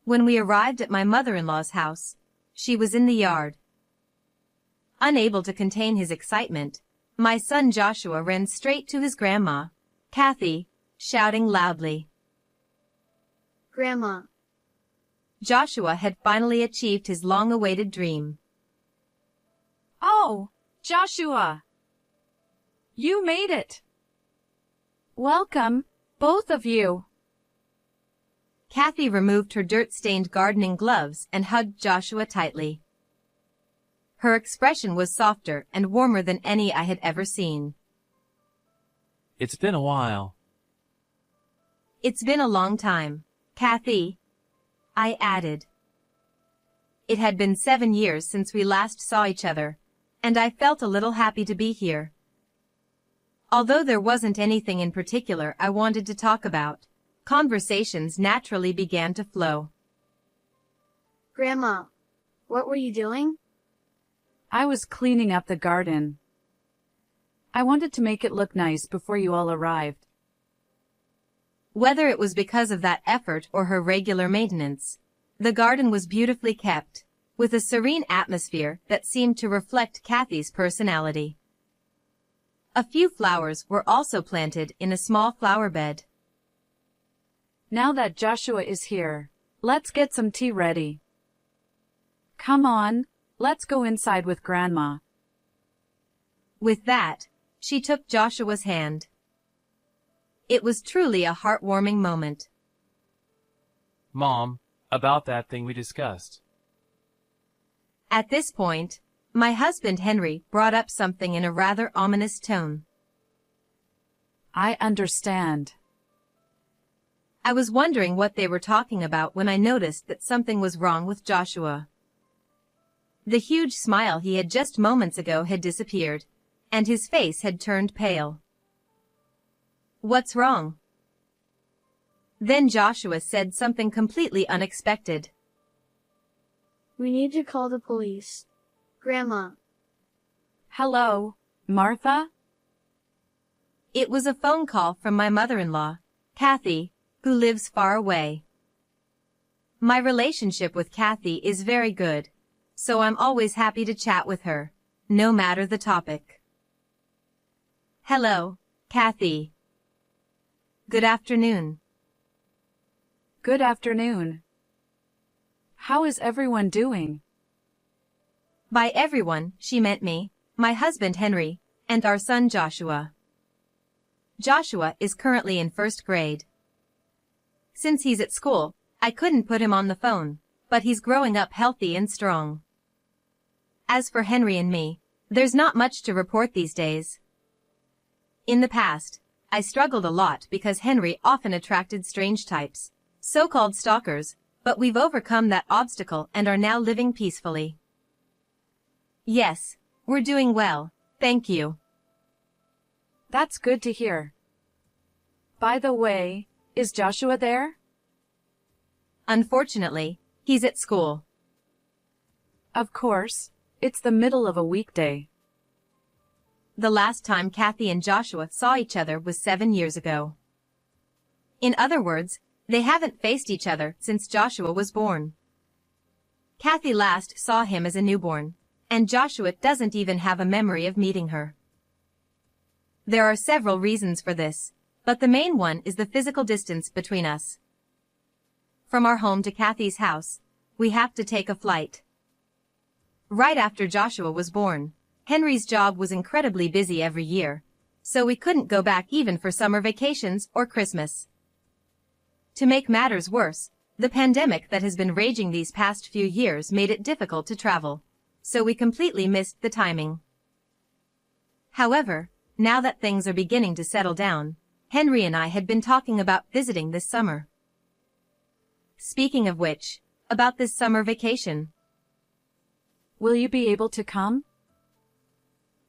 When we arrived at my mother-in-law's house, she was in the yard. Unable to contain his excitement, my son Joshua ran straight to his grandma, Kathy, shouting loudly. Grandma. Joshua had finally achieved his long-awaited dream. Oh, Joshua! You made it! Welcome, both of you! Kathy removed her dirt-stained gardening gloves and hugged Joshua tightly. Her expression was softer and warmer than any I had ever seen. It's been a while. It's been a long time, Kathy, I added. It had been 7 years since we last saw each other, and I felt a little happy to be here. Although there wasn't anything in particular I wanted to talk about, conversations naturally began to flow. Grandma, what were you doing? I was cleaning up the garden. I wanted to make it look nice before you all arrived. Whether it was because of that effort or her regular maintenance, the garden was beautifully kept, with a serene atmosphere that seemed to reflect Kathy's personality. A few flowers were also planted in a small flower bed. Now that Joshua is here, let's get some tea ready. Come on, let's go inside with Grandma. With that, she took Joshua's hand. It was truly a heartwarming moment. Mom, about that thing we discussed. At this point, my husband Henry brought up something in a rather ominous tone. I understand. I was wondering what they were talking about when I noticed that something was wrong with Joshua. The huge smile he had just moments ago had disappeared, and his face had turned pale. What's wrong? Then Joshua said something completely unexpected. We need to call the police. Grandma. Hello, Martha? It was a phone call from my mother-in-law, Kathy, who lives far away. My relationship with Kathy is very good, so I'm always happy to chat with her, no matter the topic. Hello, Kathy. Good afternoon. Good afternoon. How is everyone doing? By everyone, she meant me, my husband Henry, and our son Joshua. Joshua is currently in 1st grade. Since he's at school, I couldn't put him on the phone, but he's growing up healthy and strong. As for Henry and me, there's not much to report these days. In the past, I struggled a lot because Henry often attracted strange types, so-called stalkers, but we've overcome that obstacle and are now living peacefully. Yes, we're doing well, thank you. That's good to hear. By the way, is Joshua there? Unfortunately, he's at school. Of course, it's the middle of a weekday. The last time Kathy and Joshua saw each other was 7 years ago. In other words, they haven't faced each other since Joshua was born. Kathy last saw him as a newborn, and Joshua doesn't even have a memory of meeting her. There are several reasons for this, but the main one is the physical distance between us. From our home to Kathy's house, we have to take a flight. Right after Joshua was born, Henry's job was incredibly busy every year, so we couldn't go back even for summer vacations or Christmas. To make matters worse, the pandemic that has been raging these past few years made it difficult to travel, so we completely missed the timing. However, now that things are beginning to settle down, Henry and I had been talking about visiting this summer. Speaking of which, about this summer vacation. Will you be able to come?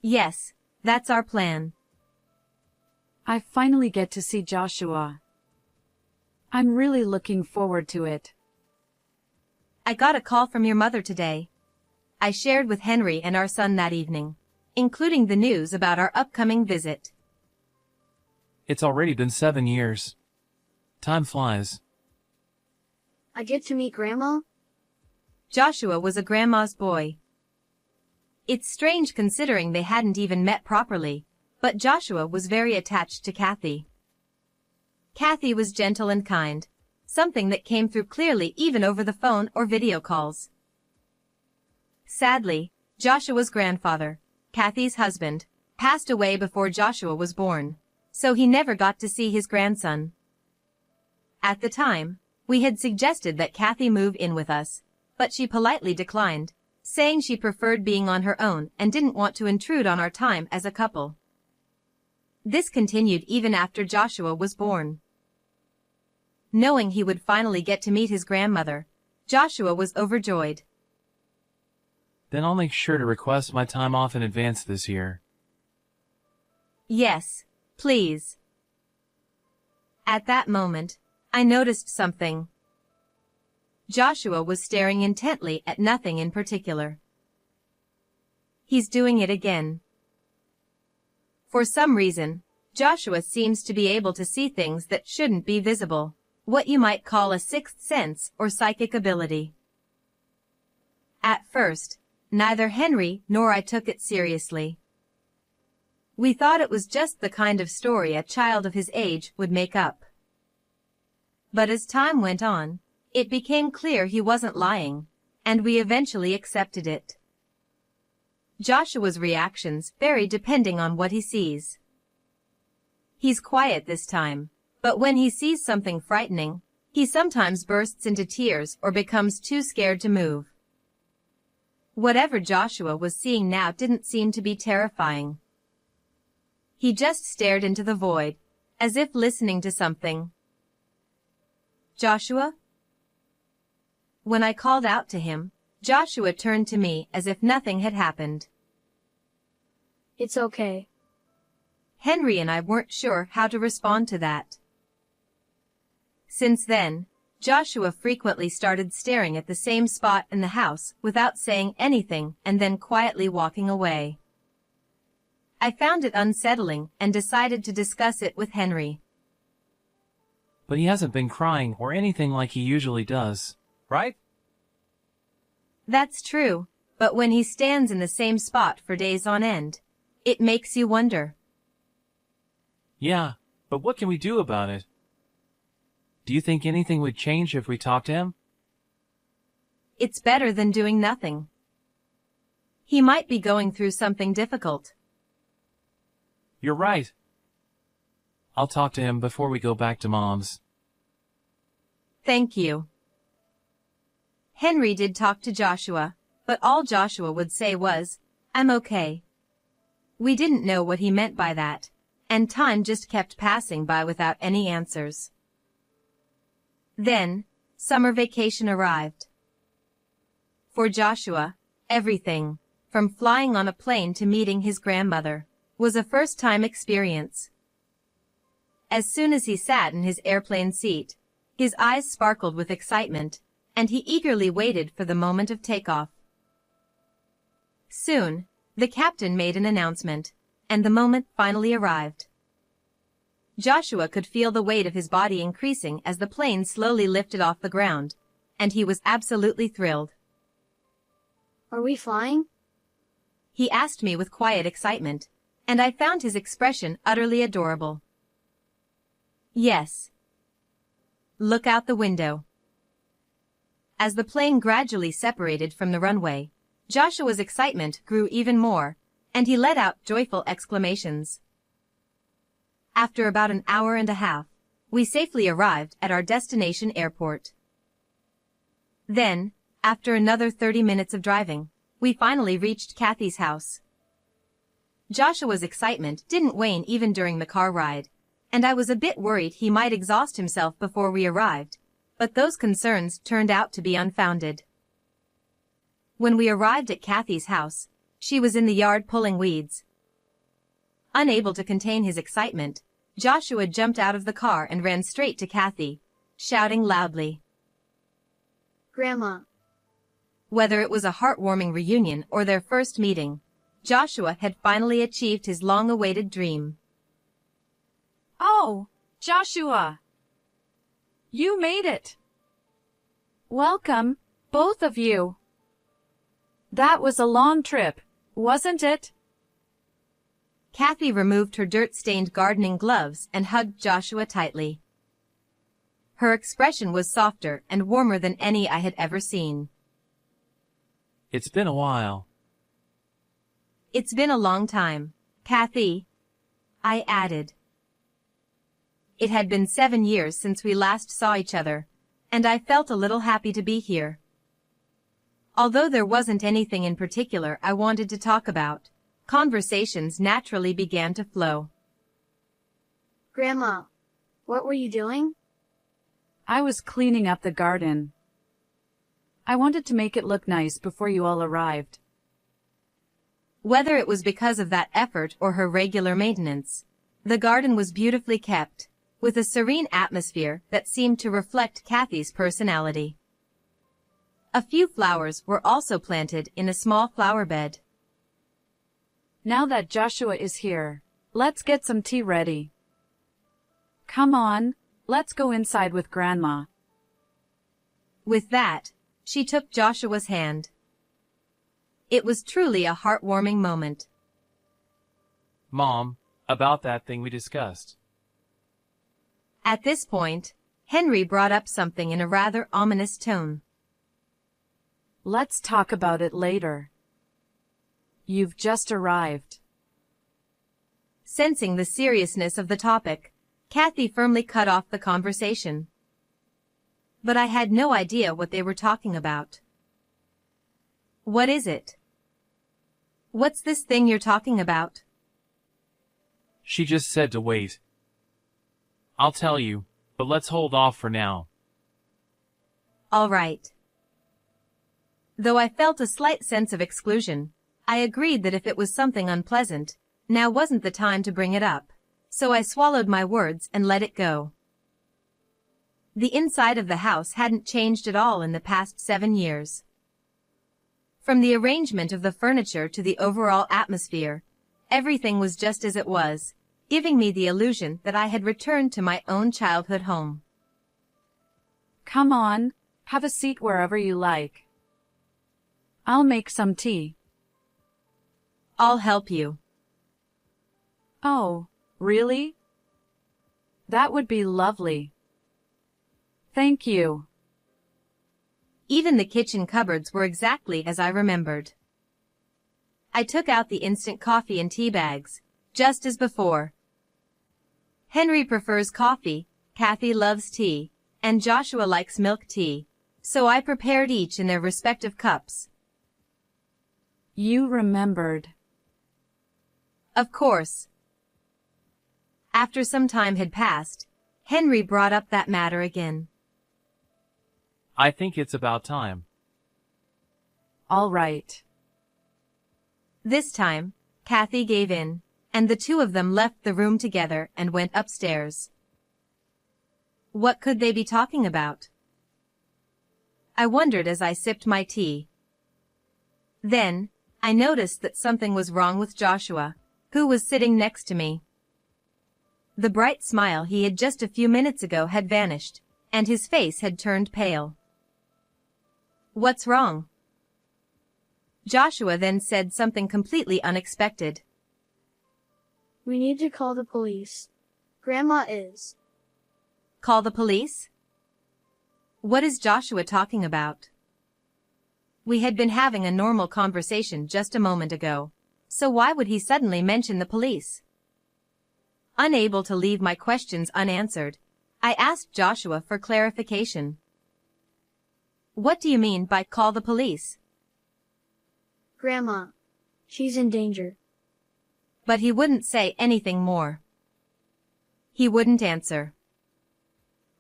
Yes, that's our plan. I finally get to see Joshua. I'm really looking forward to it. I got a call from your mother today. I shared with Henry and our son that evening, including the news about our upcoming visit. It's already been 7 years. Time flies. I get to meet Grandma? Joshua was a grandma's boy. It's strange considering they hadn't even met properly, but Joshua was very attached to Kathy. Kathy was gentle and kind, something that came through clearly even over the phone or video calls. Sadly, Joshua's grandfather, Kathy's husband, passed away before Joshua was born, so he never got to see his grandson. At the time, we had suggested that Kathy move in with us, but she politely declined, saying she preferred being on her own and didn't want to intrude on our time as a couple. This continued even after Joshua was born. Knowing he would finally get to meet his grandmother, Joshua was overjoyed. Then I'll make sure to request my time off in advance this year. Yes, please. At that moment, I noticed something. Joshua was staring intently at nothing in particular. He's doing it again. For some reason, Joshua seems to be able to see things that shouldn't be visible, what you might call a sixth sense or psychic ability. At first, neither Henry nor I took it seriously. We thought it was just the kind of story a child of his age would make up. But as time went on, it became clear he wasn't lying, and we eventually accepted it. Joshua's reactions vary depending on what he sees. He's quiet this time, but when he sees something frightening, he sometimes bursts into tears or becomes too scared to move. Whatever Joshua was seeing now didn't seem to be terrifying. He just stared into the void, as if listening to something. "Joshua?" When I called out to him, Joshua turned to me as if nothing had happened. It's okay. Henry and I weren't sure how to respond to that. Since then, Joshua frequently started staring at the same spot in the house without saying anything and then quietly walking away. I found it unsettling and decided to discuss it with Henry. But he hasn't been crying or anything like he usually does, right? That's true, but when he stands in the same spot for days on end, it makes you wonder. Yeah, but what can we do about it? Do you think anything would change if we talked to him? It's better than doing nothing. He might be going through something difficult. You're right. I'll talk to him before we go back to Mom's. Thank you. Henry did talk to Joshua, but all Joshua would say was, "I'm okay." We didn't know what he meant by that, and time just kept passing by without any answers. Then, summer vacation arrived. For Joshua, everything, from flying on a plane to meeting his grandmother, was a first-time experience. As soon as he sat in his airplane seat, his eyes sparkled with excitement, and he eagerly waited for the moment of takeoff. Soon, the captain made an announcement, and the moment finally arrived. Joshua could feel the weight of his body increasing as the plane slowly lifted off the ground, and he was absolutely thrilled. Are we flying? He asked me with quiet excitement, and I found his expression utterly adorable. Yes. Look out the window. As the plane gradually separated from the runway, Joshua's excitement grew even more, and he let out joyful exclamations. After about an hour and a half, we safely arrived at our destination airport. Then, after another 30 minutes of driving, we finally reached Kathy's house. Joshua's excitement didn't wane even during the car ride, and I was a bit worried he might exhaust himself before we arrived, but those concerns turned out to be unfounded. When we arrived at Kathy's house, she was in the yard pulling weeds. Unable to contain his excitement, Joshua jumped out of the car and ran straight to Kathy, shouting loudly. Grandma. Whether it was a heartwarming reunion or their first meeting, Joshua had finally achieved his long-awaited dream. Oh, Joshua! You made it! Welcome, both of you. That was a long trip, wasn't it? Kathy removed her dirt-stained gardening gloves and hugged Joshua tightly. Her expression was softer and warmer than any I had ever seen. It's been a while. It's been a long time, Kathy, I added. It had been 7 years since we last saw each other, and I felt a little happy to be here. Although there wasn't anything in particular I wanted to talk about, conversations naturally began to flow. Grandma, what were you doing? I was cleaning up the garden. I wanted to make it look nice before you all arrived. Whether it was because of that effort or her regular maintenance, the garden was beautifully kept, with a serene atmosphere that seemed to reflect Kathy's personality. A few flowers were also planted in a small flower bed. Now that Joshua is here, let's get some tea ready. Come on, let's go inside with Grandma. With that, she took Joshua's hand. It was truly a heartwarming moment. Mom, about that thing we discussed. At this point, Henry brought up something in a rather ominous tone. Let's talk about it later. You've just arrived. Sensing the seriousness of the topic, Kathy firmly cut off the conversation. But I had no idea what they were talking about. What is it? What's this thing you're talking about? She just said to wait. I'll tell you, but let's hold off for now. All right. Though I felt a slight sense of exclusion, I agreed that if it was something unpleasant, now wasn't the time to bring it up, so I swallowed my words and let it go. The inside of the house hadn't changed at all in the past 7 years. From the arrangement of the furniture to the overall atmosphere, everything was just as it was, giving me the illusion that I had returned to my own childhood home. Come on, have a seat wherever you like. I'll make some tea. I'll help you. Oh, really? That would be lovely. Thank you. Even the kitchen cupboards were exactly as I remembered. I took out the instant coffee and tea bags, just as before. Henry prefers coffee, Kathy loves tea, and Joshua likes milk tea, so I prepared each in their respective cups. You remembered. Of course. After some time had passed, Henry brought up that matter again. I think it's about time. All right. This time, Kathy gave in, and the two of them left the room together and went upstairs. What could they be talking about? I wondered as I sipped my tea. Then, I noticed that something was wrong with Joshua, who was sitting next to me. The bright smile he had just a few minutes ago had vanished, and his face had turned pale. What's wrong? Joshua then said something completely unexpected. We need to call the police. Grandma is. Call the police? What is Joshua talking about? We had been having a normal conversation just a moment ago, so why would he suddenly mention the police? Unable to leave my questions unanswered, I asked Joshua for clarification. What do you mean by call the police? Grandma. She's in danger. But he wouldn't say anything more. He wouldn't answer.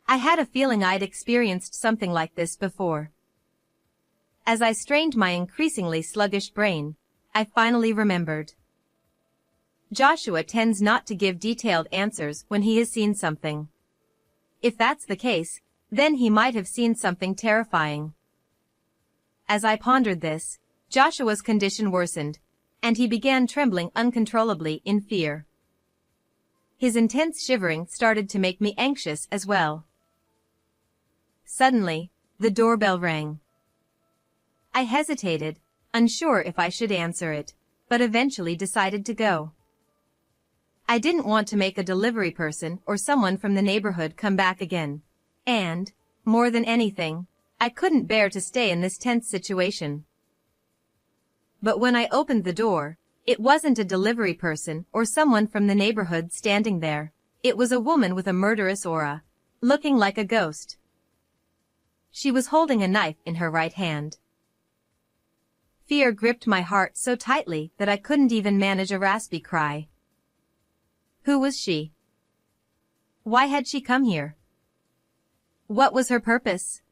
I had a feeling I'd experienced something like this before. As I strained my increasingly sluggish brain, I finally remembered. Joshua tends not to give detailed answers when he has seen something. If that's the case, then he might have seen something terrifying. As I pondered this, Joshua's condition worsened, and he began trembling uncontrollably in fear. His intense shivering started to make me anxious as well. Suddenly, The doorbell rang. I hesitated, unsure if I should answer it, but eventually decided to go. I didn't want to make a delivery person or someone from the neighborhood come back again. And, more than anything, I couldn't bear to stay in this tense situation. But when I opened the door, it wasn't a delivery person or someone from the neighborhood standing there. It was a woman with a murderous aura, looking like a ghost. She was holding a knife in her right hand. Fear gripped my heart so tightly that I couldn't even manage a raspy cry. Who was she? Why had she come here? What was her purpose?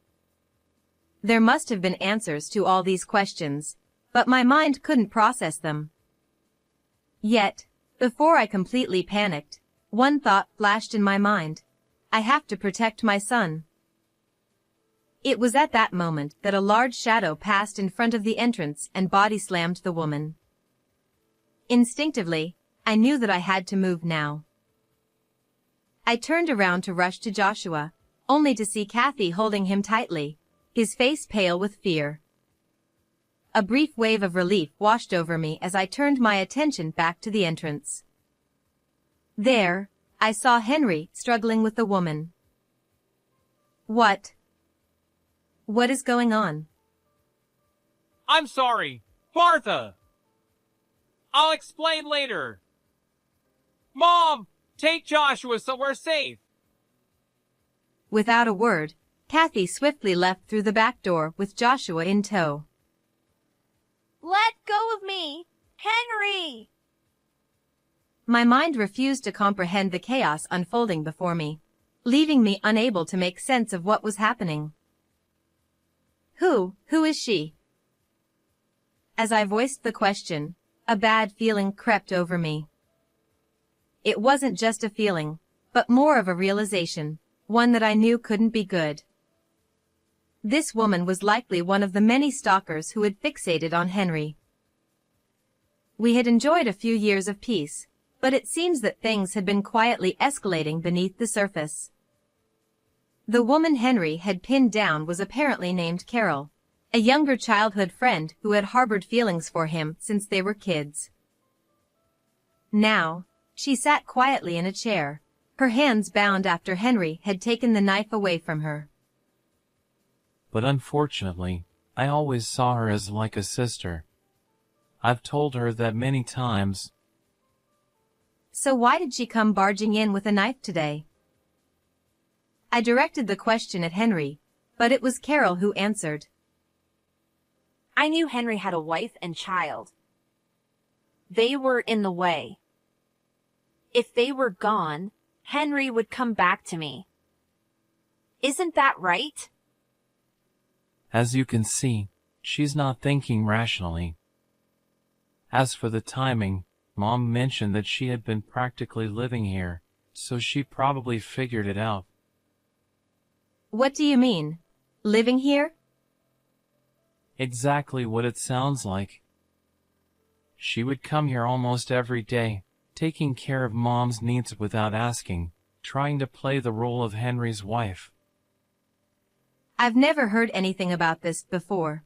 There must have been answers to all these questions, but my mind couldn't process them. Yet, before I completely panicked, one thought flashed in my mind. I have to protect my son. It was at that moment that a large shadow passed in front of the entrance and body slammed the woman. Instinctively, I knew that I had to move now. I turned around to rush to Joshua, only to see Kathy holding him tightly, his face pale with fear. A brief wave of relief washed over me as I turned my attention back to the entrance. There, I saw Henry struggling with the woman. What is going on? I'm sorry, Martha! I'll explain later. Mom, take Joshua somewhere safe. Without a word, Kathy swiftly left through the back door with Joshua in tow. Let go of me! Henry! My mind refused to comprehend the chaos unfolding before me, leaving me unable to make sense of what was happening. Who is she? As I voiced the question, a bad feeling crept over me. It wasn't just a feeling, but more of a realization, one that I knew couldn't be good. This woman was likely one of the many stalkers who had fixated on Henry. We had enjoyed a few years of peace, but it seems that things had been quietly escalating beneath the surface. The woman Henry had pinned down was apparently named Carol, a younger childhood friend who had harbored feelings for him since they were kids. Now, she sat quietly in a chair, her hands bound after Henry had taken the knife away from her. But unfortunately, I always saw her as like a sister. I've told her that many times. So why did she come barging in with a knife today? I directed the question at Henry, but it was Carol who answered. I knew Henry had a wife and child. They were in the way. If they were gone, Henry would come back to me. Isn't that right? As you can see, she's not thinking rationally. As for the timing, Mom mentioned that she had been practically living here, so she probably figured it out. What do you mean? Living here? Exactly what it sounds like. She would come here almost every day, taking care of Mom's needs without asking, trying to play the role of Henry's wife. I've never heard anything about this before.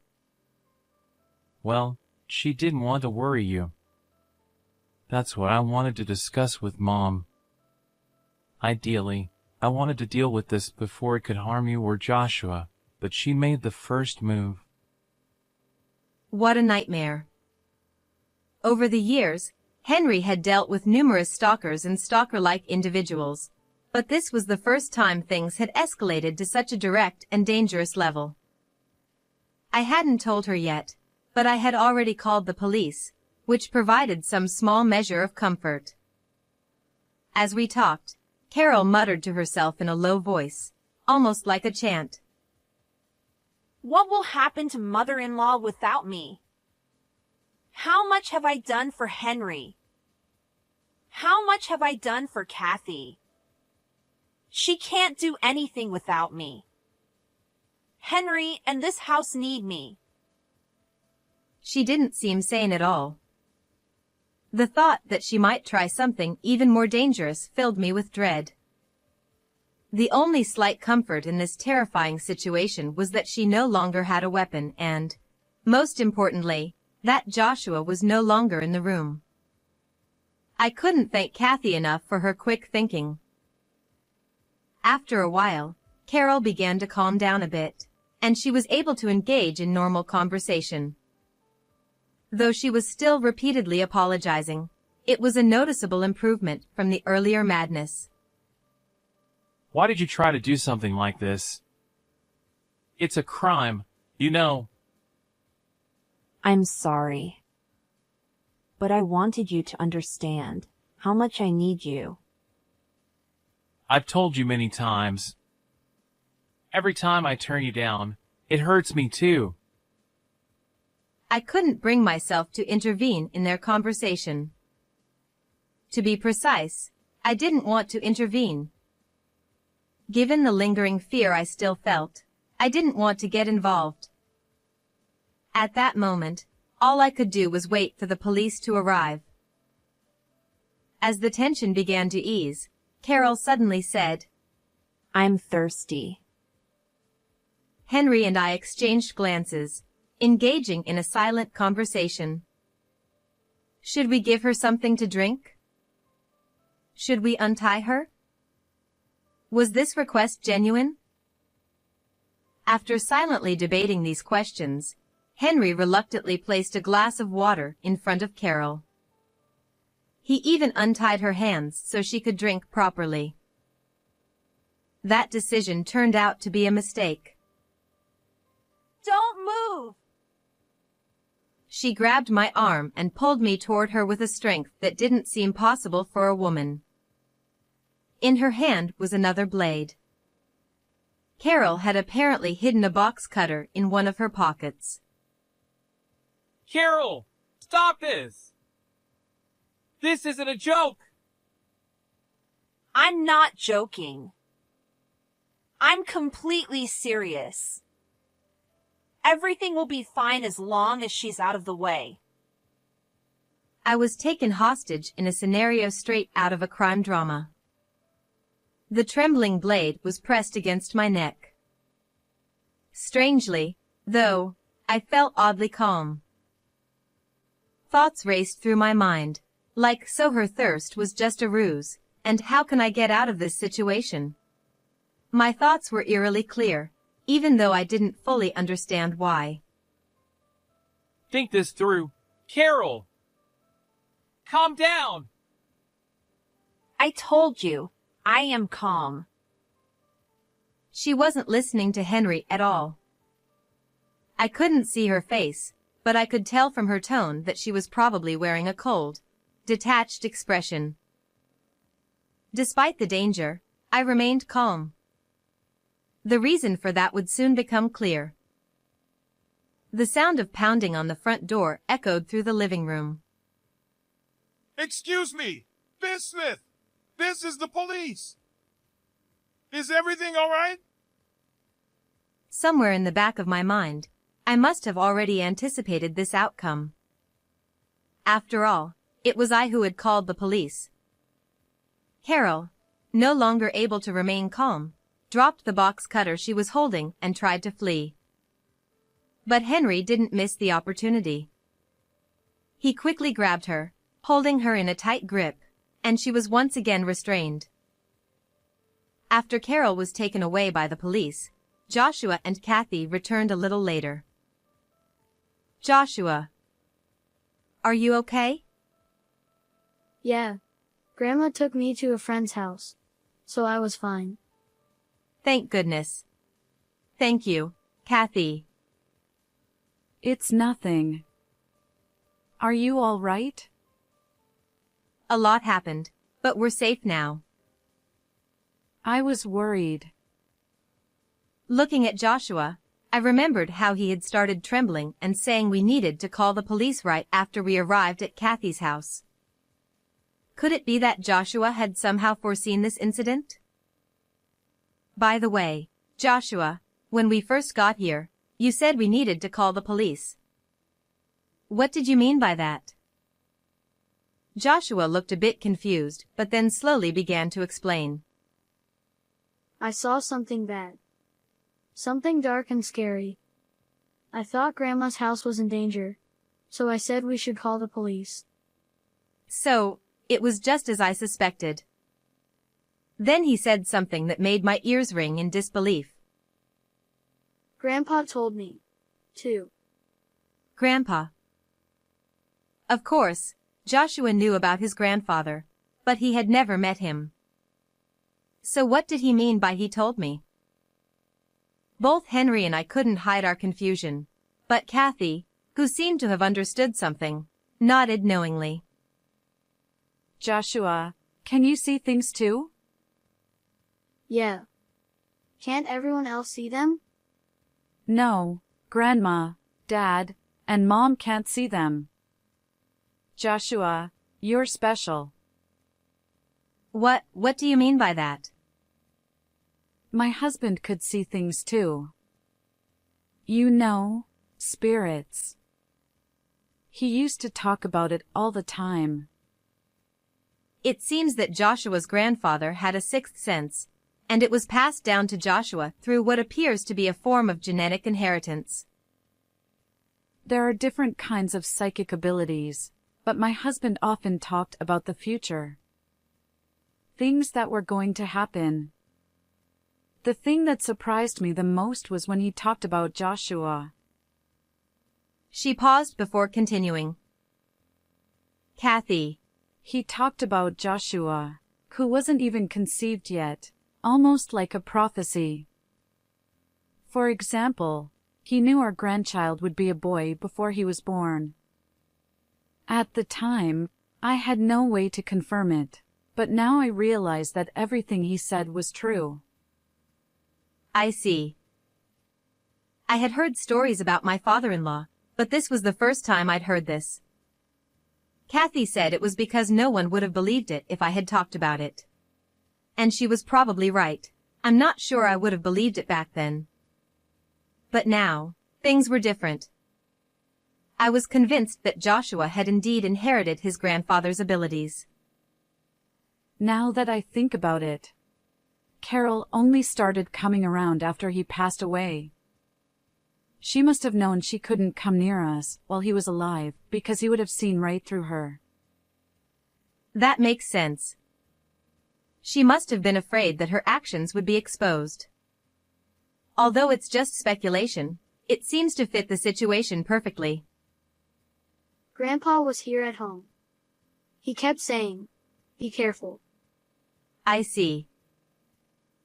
Well, she didn't want to worry you. That's what I wanted to discuss with Mom. Ideally, I wanted to deal with this before it could harm you or Joshua, but she made the first move. What a nightmare. Over the years, Henry had dealt with numerous stalkers and stalker-like individuals, but this was the first time things had escalated to such a direct and dangerous level. I hadn't told her yet, but I had already called the police, which provided some small measure of comfort. As we talked, Carol muttered to herself in a low voice, almost like a chant. What will happen to mother-in-law without me? How much have I done for Henry? How much have I done for Kathy? She can't do anything without me. Henry and this house need me. She didn't seem sane at all. The thought that she might try something even more dangerous filled me with dread. The only slight comfort in this terrifying situation was that she no longer had a weapon and, most importantly, that Joshua was no longer in the room. I couldn't thank Kathy enough for her quick thinking. After a while, Carol began to calm down a bit, and she was able to engage in normal conversation. Though she was still repeatedly apologizing, it was a noticeable improvement from the earlier madness. Why did you try to do something like this? It's a crime, you know. I'm sorry. But I wanted you to understand how much I need you. I've told you many times. Every time I turn you down, it hurts me too. I couldn't bring myself to intervene in their conversation. To be precise, I didn't want to intervene. Given the lingering fear I still felt, I didn't want to get involved. At that moment, all I could do was wait for the police to arrive. As the tension began to ease, Carol suddenly said, I'm thirsty. Henry and I exchanged glances, engaging in a silent conversation. Should we give her something to drink? Should we untie her? Was this request genuine? After silently debating these questions, Henry reluctantly placed a glass of water in front of Carol. He even untied her hands so she could drink properly. That decision turned out to be a mistake. Don't move! She grabbed my arm and pulled me toward her with a strength that didn't seem possible for a woman. In her hand was another blade. Carol had apparently hidden a box cutter in one of her pockets. Carol, stop this! This isn't a joke! I'm not joking. I'm completely serious. Everything will be fine as long as she's out of the way. I was taken hostage in a scenario straight out of a crime drama. The trembling blade was pressed against my neck. Strangely, though, I felt oddly calm. Thoughts raced through my mind, like so her thirst was just a ruse, and how can I get out of this situation? My thoughts were eerily clear, even though I didn't fully understand why. Think this through. Carol! Calm down! I told you, I am calm. She wasn't listening to Henry at all. I couldn't see her face, but I could tell from her tone that she was probably wearing a cold, detached expression. Despite the danger, I remained calm. The reason for that would soon become clear. The sound of pounding on the front door echoed through the living room. Excuse me, Miss Smith. This is the police. Is everything all right? Somewhere in the back of my mind, I must have already anticipated this outcome. After all, it was I who had called the police. Carol, no longer able to remain calm, dropped the box cutter she was holding and tried to flee. But Henry didn't miss the opportunity. He quickly grabbed her, holding her in a tight grip, and she was once again restrained. After Carol was taken away by the police, Joshua and Kathy returned a little later. Joshua, are you okay? Yeah. Grandma took me to a friend's house, so I was fine. Thank goodness. Thank you, Kathy. It's nothing. Are you all right? A lot happened, but we're safe now. I was worried. Looking at Joshua, I remembered how he had started trembling and saying we needed to call the police right after we arrived at Kathy's house. Could it be that Joshua had somehow foreseen this incident? By the way, Joshua, when we first got here, you said we needed to call the police. What did you mean by that? Joshua looked a bit confused, but then slowly began to explain. I saw something bad. Something dark and scary. I thought Grandma's house was in danger, so I said we should call the police. So, it was just as I suspected. Then he said something that made my ears ring in disbelief. Grandpa told me, too. Grandpa. Of course, Joshua knew about his grandfather, but he had never met him. So what did he mean by he told me? Both Henry and I couldn't hide our confusion, but Kathy, who seemed to have understood something, nodded knowingly. Joshua, can you see things too? Yeah. Can't everyone else see them? No, Grandma, Dad, and Mom can't see them. Joshua, you're special. What do you mean by that? My husband could see things too. You know, spirits. He used to talk about it all the time. It seems that Joshua's grandfather had a sixth sense, and it was passed down to Joshua through what appears to be a form of genetic inheritance. There are different kinds of psychic abilities, but my husband often talked about the future. Things that were going to happen. The thing that surprised me the most was when he talked about Joshua. She paused before continuing. Kathy. He talked about Joshua, who wasn't even conceived yet, almost like a prophecy. For example, he knew our grandchild would be a boy before he was born. At the time, I had no way to confirm it, but now I realize that everything he said was true. I see. I had heard stories about my father-in-law, but this was the first time I'd heard this. Kathy said it was because no one would have believed it if I had talked about it. And she was probably right. I'm not sure I would have believed it back then. But now, things were different. I was convinced that Joshua had indeed inherited his grandfather's abilities. Now that I think about it, Carol only started coming around after he passed away. She must have known she couldn't come near us while he was alive because he would have seen right through her. That makes sense. She must have been afraid that her actions would be exposed. Although it's just speculation, it seems to fit the situation perfectly. Grandpa was here at home. He kept saying, "Be careful." I see.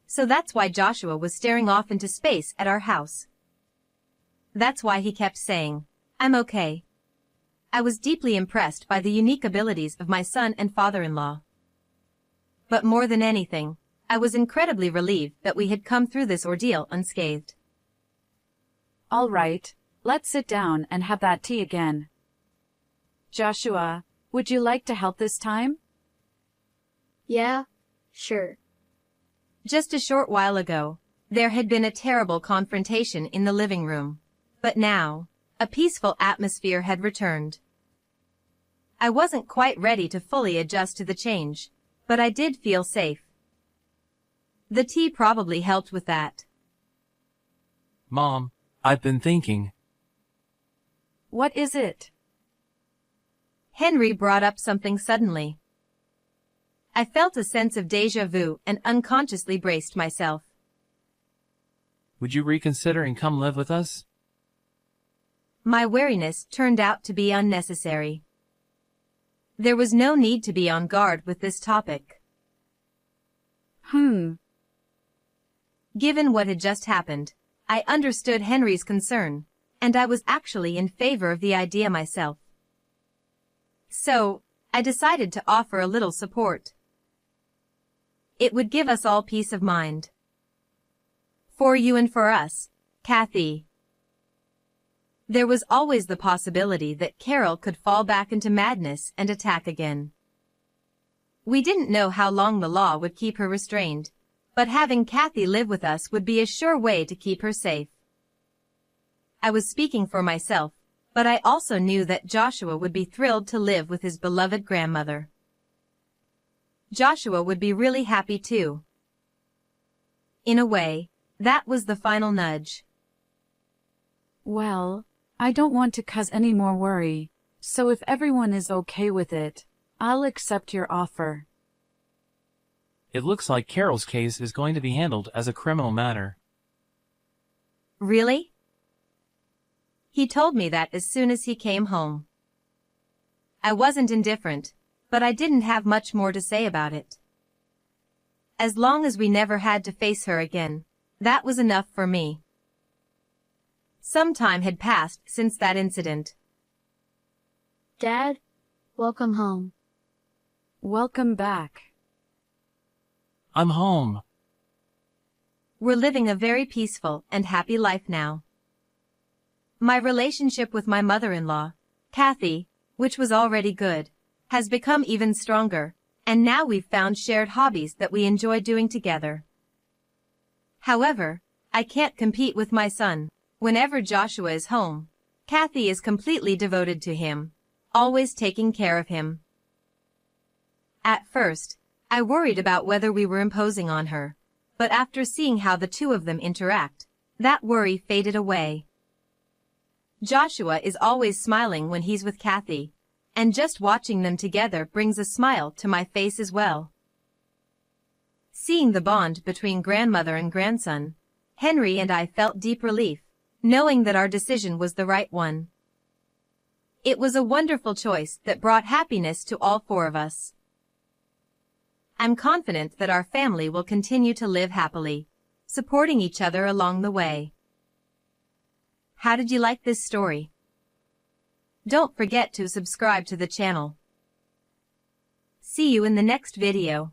So that's why Joshua was staring off into space at our house. That's why he kept saying, "I'm okay." I was deeply impressed by the unique abilities of my son and father-in-law. But more than anything, I was incredibly relieved that we had come through this ordeal unscathed. All right, let's sit down and have that tea again. Joshua, would you like to help this time? Yeah, sure. Just a short while ago, there had been a terrible confrontation in the living room. But now, a peaceful atmosphere had returned. I wasn't quite ready to fully adjust to the change, but I did feel safe. The tea probably helped with that. Mom, I've been thinking. What is it? Henry brought up something suddenly. I felt a sense of déjà vu and unconsciously braced myself. Would you reconsider and come live with us? My wariness turned out to be unnecessary. There was no need to be on guard with this topic. Given what had just happened, I understood Henry's concern, and I was actually in favor of the idea myself. So, I decided to offer a little support. It would give us all peace of mind. For you and for us, Kathy. There was always the possibility that Carol could fall back into madness and attack again. We didn't know how long the law would keep her restrained, but having Kathy live with us would be a sure way to keep her safe. I was speaking for myself, but I also knew that Joshua would be thrilled to live with his beloved grandmother. Joshua would be really happy too. In a way, that was the final nudge. Well, I don't want to cause any more worry, so if everyone is okay with it, I'll accept your offer. It looks like Carol's case is going to be handled as a criminal matter. Really? He told me that as soon as he came home. I wasn't indifferent, but I didn't have much more to say about it. As long as we never had to face her again, that was enough for me. Some time had passed since that incident. Dad, welcome home. Welcome back. I'm home. We're living a very peaceful and happy life now. My relationship with my mother-in-law, Kathy, which was already good, has become even stronger, and now we've found shared hobbies that we enjoy doing together. However, I can't compete with my son. Whenever Joshua is home, Kathy is completely devoted to him, always taking care of him. At first, I worried about whether we were imposing on her, but after seeing how the two of them interact, that worry faded away. Joshua is always smiling when he's with Kathy, and just watching them together brings a smile to my face as well. Seeing the bond between grandmother and grandson, Henry and I felt deep relief, knowing that our decision was the right one. It was a wonderful choice that brought happiness to all four of us. I'm confident that our family will continue to live happily, supporting each other along the way. How did you like this story? Don't forget to subscribe to the channel. See you in the next video.